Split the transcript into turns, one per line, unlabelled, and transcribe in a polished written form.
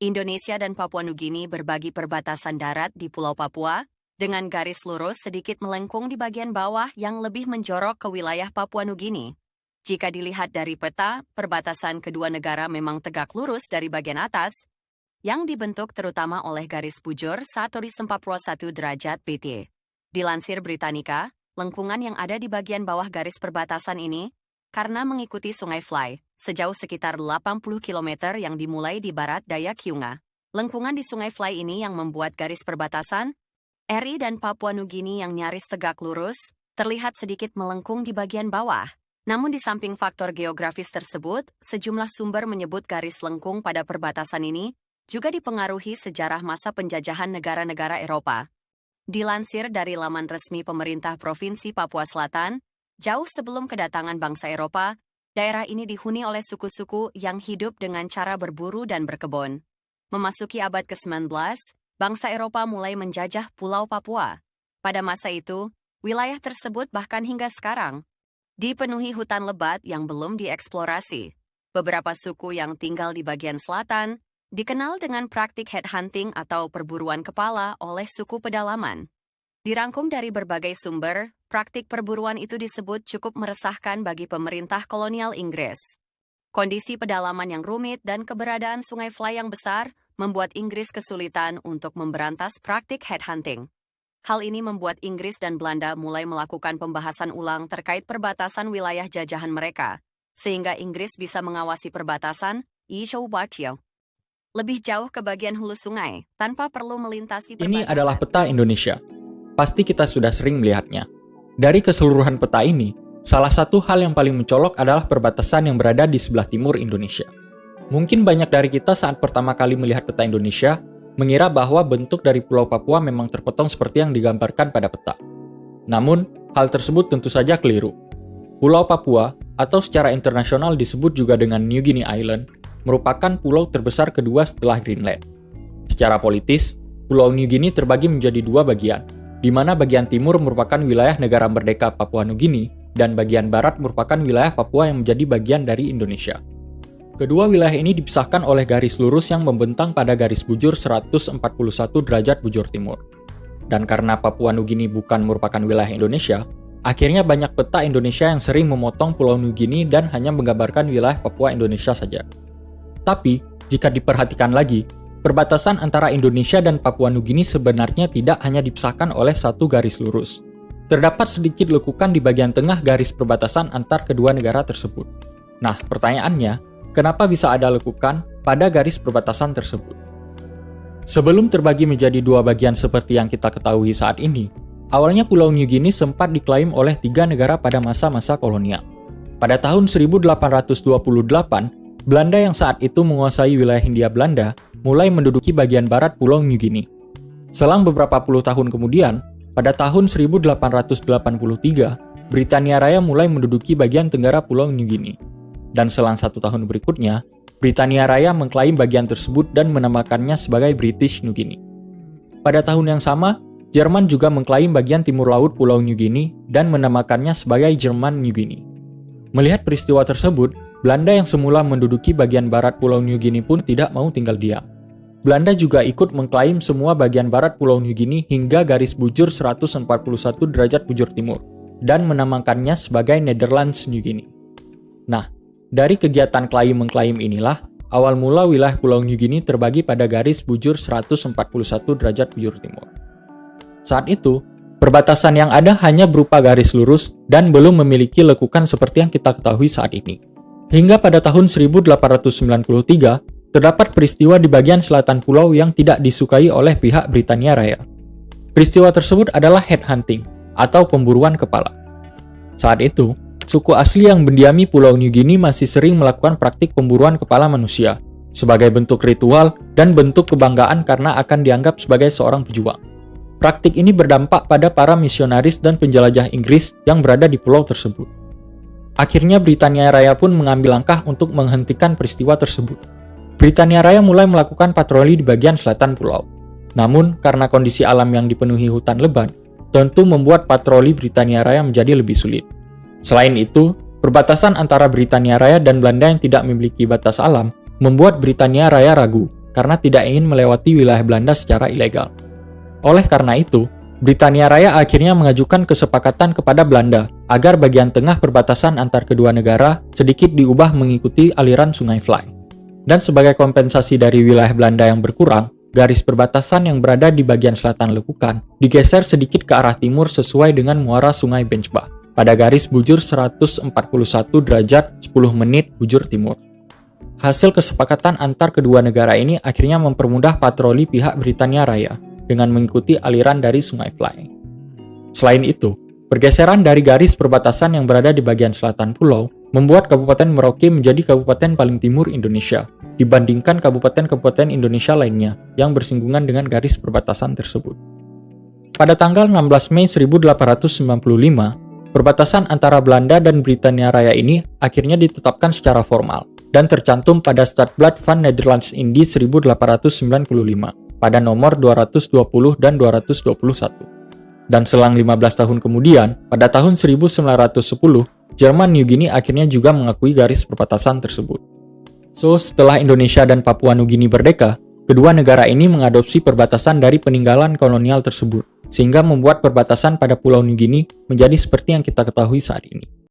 Indonesia dan Papua Nugini berbagi perbatasan darat di Pulau Papua, dengan garis lurus sedikit melengkung di bagian bawah yang lebih menjorok ke wilayah Papua Nugini. Jika dilihat dari peta, perbatasan kedua negara memang tegak lurus dari bagian atas, yang dibentuk terutama oleh garis bujur 1,41 derajat BT. Dilansir Britannica, lengkungan yang ada di bagian bawah garis perbatasan ini, karena mengikuti Sungai Fly, sejauh sekitar 80 km yang dimulai di barat daya Kiunga. Lengkungan di Sungai Fly ini yang membuat garis perbatasan RI dan Papua Nugini yang nyaris tegak lurus, terlihat sedikit melengkung di bagian bawah. Namun di samping faktor geografis tersebut, sejumlah sumber menyebut garis lengkung pada perbatasan ini juga dipengaruhi sejarah masa penjajahan negara-negara Eropa. Dilansir dari laman resmi pemerintah Provinsi Papua Selatan, jauh sebelum kedatangan bangsa Eropa, daerah ini dihuni oleh suku-suku yang hidup dengan cara berburu dan berkebun. Memasuki abad ke-19, bangsa Eropa mulai menjajah Pulau Papua. Pada masa itu, wilayah tersebut bahkan hingga sekarang dipenuhi hutan lebat yang belum dieksplorasi. Beberapa suku yang tinggal di bagian selatan dikenal dengan praktik headhunting atau perburuan kepala oleh suku pedalaman. Dirangkum dari berbagai sumber, praktik perburuan itu disebut cukup meresahkan bagi pemerintah kolonial Inggris. Kondisi pedalaman yang rumit dan keberadaan Sungai Fly yang besar membuat Inggris kesulitan untuk memberantas praktik headhunting. Hal ini membuat Inggris dan Belanda mulai melakukan pembahasan ulang terkait perbatasan wilayah jajahan mereka, sehingga Inggris bisa mengawasi perbatasan lebih jauh ke bagian hulu sungai, tanpa perlu melintasi perbatasan.
Ini adalah peta Indonesia. Pasti kita sudah sering melihatnya. Dari keseluruhan peta ini, salah satu hal yang paling mencolok adalah perbatasan yang berada di sebelah timur Indonesia. Mungkin banyak dari kita saat pertama kali melihat peta Indonesia, mengira bahwa bentuk dari Pulau Papua memang terpotong seperti yang digambarkan pada peta. Namun, hal tersebut tentu saja keliru. Pulau Papua, atau secara internasional disebut juga dengan New Guinea Island, merupakan pulau terbesar kedua setelah Greenland. Secara politis, Pulau New Guinea terbagi menjadi dua bagian, di mana bagian timur merupakan wilayah negara merdeka Papua Nugini, dan bagian barat merupakan wilayah Papua yang menjadi bagian dari Indonesia. Kedua wilayah ini dipisahkan oleh garis lurus yang membentang pada garis bujur 141 derajat bujur timur. Dan karena Papua Nugini bukan merupakan wilayah Indonesia, akhirnya banyak peta Indonesia yang sering memotong Pulau New Guinea dan hanya menggambarkan wilayah Papua Indonesia saja. Tapi, jika diperhatikan lagi, perbatasan antara Indonesia dan Papua Nugini sebenarnya tidak hanya dipisahkan oleh satu garis lurus. Terdapat sedikit lekukan di bagian tengah garis perbatasan antar kedua negara tersebut. Nah, pertanyaannya, kenapa bisa ada lekukan pada garis perbatasan tersebut? Sebelum terbagi menjadi dua bagian seperti yang kita ketahui saat ini, awalnya Pulau New Guinea sempat diklaim oleh 3 negara pada masa-masa kolonial. Pada tahun 1828, Belanda yang saat itu menguasai wilayah Hindia Belanda mulai menduduki bagian barat Pulau New Guinea. Selang beberapa puluh tahun kemudian, pada tahun 1883, Britania Raya mulai menduduki bagian tenggara Pulau New Guinea. Dan selang 1 tahun berikutnya, Britania Raya mengklaim bagian tersebut dan menamakannya sebagai British New Guinea. Pada tahun yang sama, Jerman juga mengklaim bagian timur laut Pulau New Guinea dan menamakannya sebagai Jerman New Guinea. Melihat peristiwa tersebut, Belanda yang semula menduduki bagian barat Pulau New Guinea pun tidak mau tinggal diam. Belanda juga ikut mengklaim semua bagian barat Pulau New Guinea hingga garis bujur 141 derajat bujur timur, dan menamakannya sebagai Netherlands New Guinea. Nah, dari kegiatan klaim-mengklaim inilah, awal mula wilayah Pulau New Guinea terbagi pada garis bujur 141 derajat bujur timur. Saat itu, perbatasan yang ada hanya berupa garis lurus dan belum memiliki lekukan seperti yang kita ketahui saat ini. Hingga pada tahun 1893, terdapat peristiwa di bagian selatan pulau yang tidak disukai oleh pihak Britania Raya. Peristiwa tersebut adalah headhunting, atau pemburuan kepala. Saat itu, suku asli yang mendiami Pulau New Guinea masih sering melakukan praktik pemburuan kepala manusia, sebagai bentuk ritual dan bentuk kebanggaan karena akan dianggap sebagai seorang pejuang. Praktik ini berdampak pada para misionaris dan penjelajah Inggris yang berada di pulau tersebut. Akhirnya Britania Raya pun mengambil langkah untuk menghentikan peristiwa tersebut. Britania Raya mulai melakukan patroli di bagian selatan pulau. Namun, karena kondisi alam yang dipenuhi hutan lebat, tentu membuat patroli Britania Raya menjadi lebih sulit. Selain itu, perbatasan antara Britania Raya dan Belanda yang tidak memiliki batas alam membuat Britania Raya ragu karena tidak ingin melewati wilayah Belanda secara ilegal. Oleh karena itu, Britania Raya akhirnya mengajukan kesepakatan kepada Belanda agar bagian tengah perbatasan antar kedua negara sedikit diubah mengikuti aliran Sungai Fly. Dan sebagai kompensasi dari wilayah Belanda yang berkurang, garis perbatasan yang berada di bagian selatan lekukan digeser sedikit ke arah timur sesuai dengan muara Sungai Benchba pada garis bujur 141 derajat 10 menit bujur timur. Hasil kesepakatan antar kedua negara ini akhirnya mempermudah patroli pihak Britania Raya dengan mengikuti aliran dari Sungai Fly. Selain itu, pergeseran dari garis perbatasan yang berada di bagian selatan pulau membuat Kabupaten Merauke menjadi kabupaten paling timur Indonesia dibandingkan kabupaten-kabupaten Indonesia lainnya yang bersinggungan dengan garis perbatasan tersebut. Pada tanggal 16 Mei 1895, perbatasan antara Belanda dan Britania Raya ini akhirnya ditetapkan secara formal dan tercantum pada Stadblad van Nederlands-Indië 1895 pada nomor 220 dan 221. Dan selang 15 tahun kemudian, pada tahun 1910, Jerman New Guinea akhirnya juga mengakui garis perbatasan tersebut. So, setelah Indonesia dan Papua Nugini merdeka, kedua negara ini mengadopsi perbatasan dari peninggalan kolonial tersebut, sehingga membuat perbatasan pada Pulau New Guinea menjadi seperti yang kita ketahui saat ini.